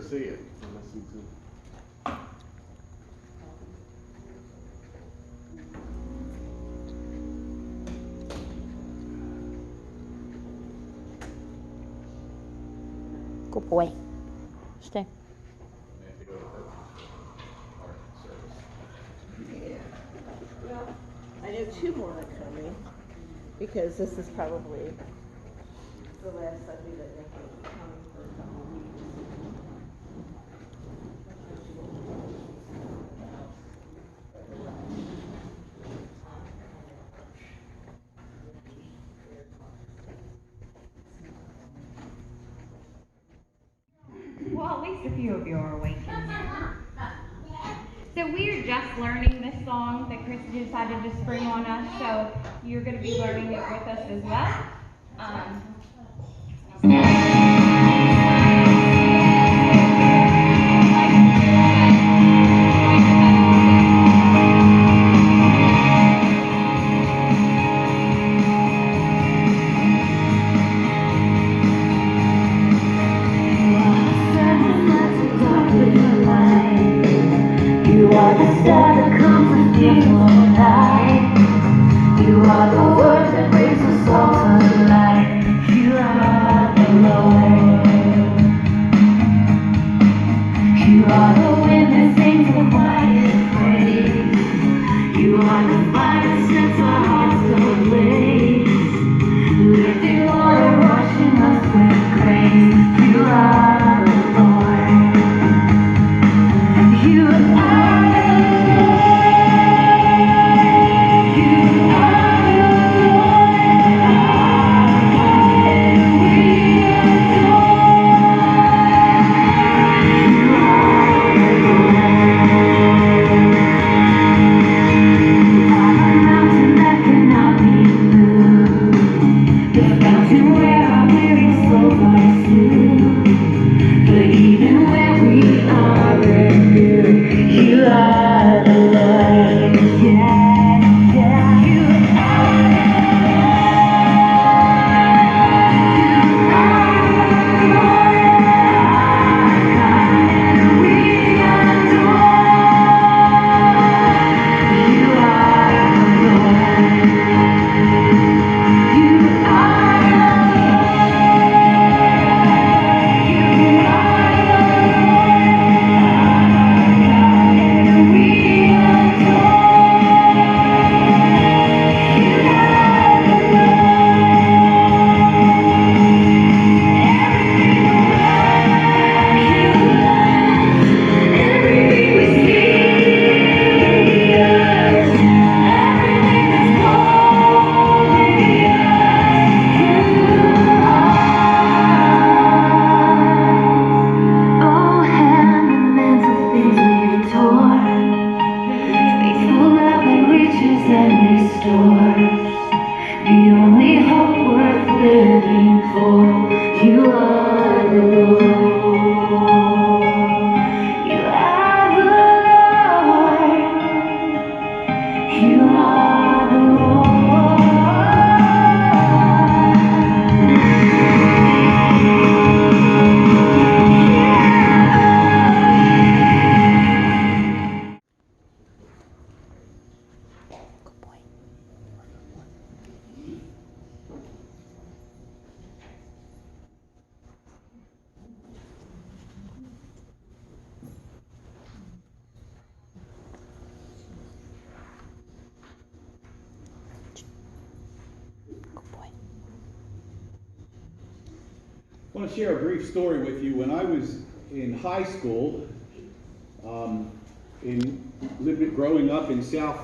to see it. Unless you do. Good boy. Stay. Yeah. Well, I know 2 more are coming because this is probably the last Sunday that Nanaki will be coming for a couple of weeks. Well, at least a few of you are awake. So we are just learning this song that Chris decided to spring on us, so you're going to be learning it with us as well. You are the star that comes with beautiful light. You are the word that brings us all to life. You are the Lord. You are the wind that sings the quiet praise. You are the fire that sets our hearts ablaze. Living water washing us with grace. You are the Lord. You are I want to share a brief story with you. When I was in high school, growing up in South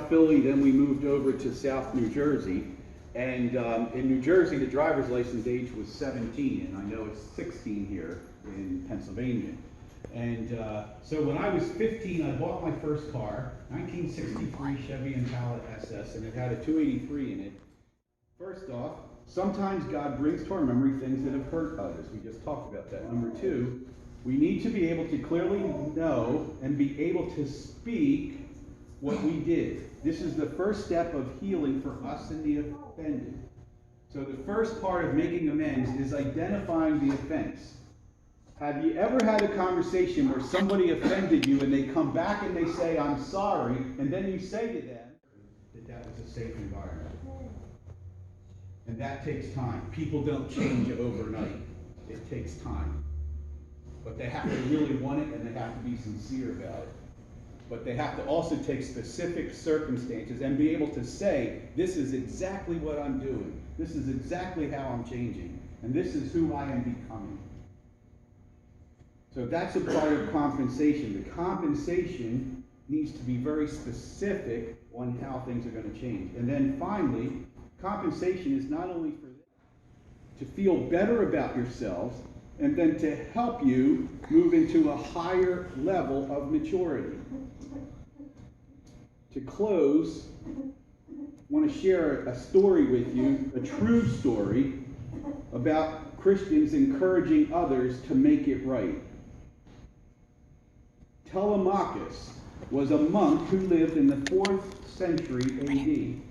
Philly, then we moved over to South New Jersey. And in New Jersey, the driver's license age was 17, and I know it's 16 here in Pennsylvania. And so when I was 15, I bought my first car, 1963 Chevy Impala SS, and it had a 283 in it. First off, sometimes God brings to our memory things that have hurt others. We just talked about that. Number 2, we need to be able to clearly know and be able to speak what we did. This is the first step of healing for us and the offended. So the first part of making amends is identifying the offense. Have you ever had a conversation where somebody offended you and they come back and they say, I'm sorry, and then you say to them that that was a safe environment? And that takes time. People don't change overnight. It takes time. But they have to really want it, and they have to be sincere about it. But they have to also take specific circumstances and be able to say, this is exactly what I'm doing. This is exactly how I'm changing. And this is who I am becoming. So that's a part of compensation. The compensation needs to be very specific on how things are going to change. And then finally, compensation is not only for to feel better about yourselves, and then to help you move into a higher level of maturity. To close, I want to share a story with you, a true story, about Christians encouraging others to make it right. Telemachus was a monk who lived in the 4th century AD.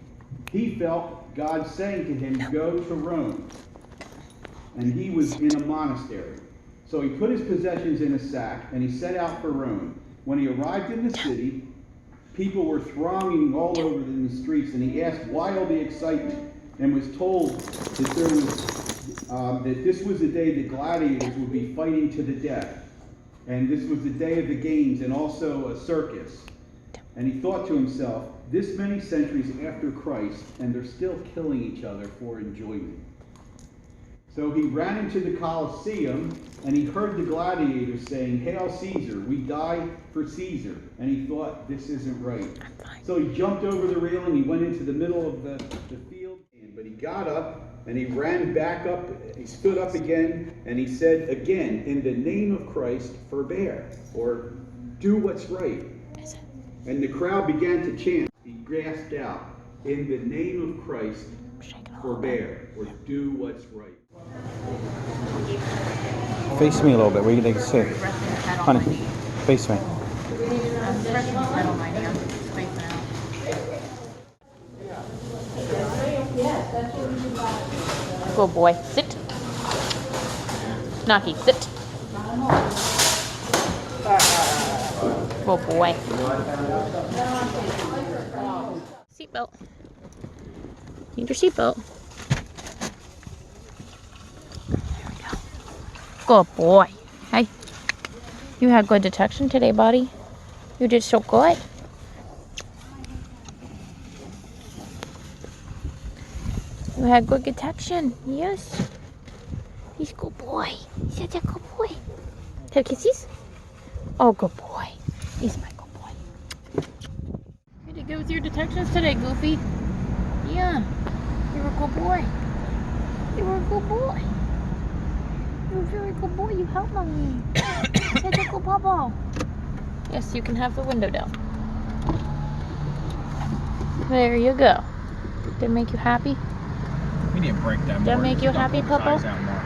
He felt God saying to him, go to Rome. And he was in a monastery. So he put his possessions in a sack and he set out for Rome. When he arrived in the city, people were thronging all over in the streets, and he asked why all the excitement, and was told that there was that this was the day the gladiators would be fighting to the death. And this was the day of the games and also a circus. And he thought to himself, this many centuries after Christ, and they're still killing each other for enjoyment. So he ran into the Colosseum, and he heard the gladiators saying, Hail Caesar, we die for Caesar. And he thought, this isn't right. So he jumped over the railing, he went into the middle of the field, but he got up, and he ran back up, he stood up again, and he said again, in the name of Christ, forbear, or do what's right. And the crowd began to chant. He gasped out, in the name of Christ, forbear, or do what's right. Face me a little bit where you can see. Honey, face me. Good boy. Sit. Naki, sit. Good boy. Seatbelt. Need your seatbelt. There we go. Good boy. Hey. You had good detection today, buddy. You did so good. You had good detection. Yes. He's a good boy. He's such a good boy. Have kisses? Oh, good boy. He's my good boy. You did good with your detections today, Goofy. Yeah. You're a good boy. You were a good boy. You're a very good boy. You helped mommy. Such a good papa. Yes, you can have the window down. There you go. Did it make you happy? We need to break that more. Did that make you happy, Papa? Size out more.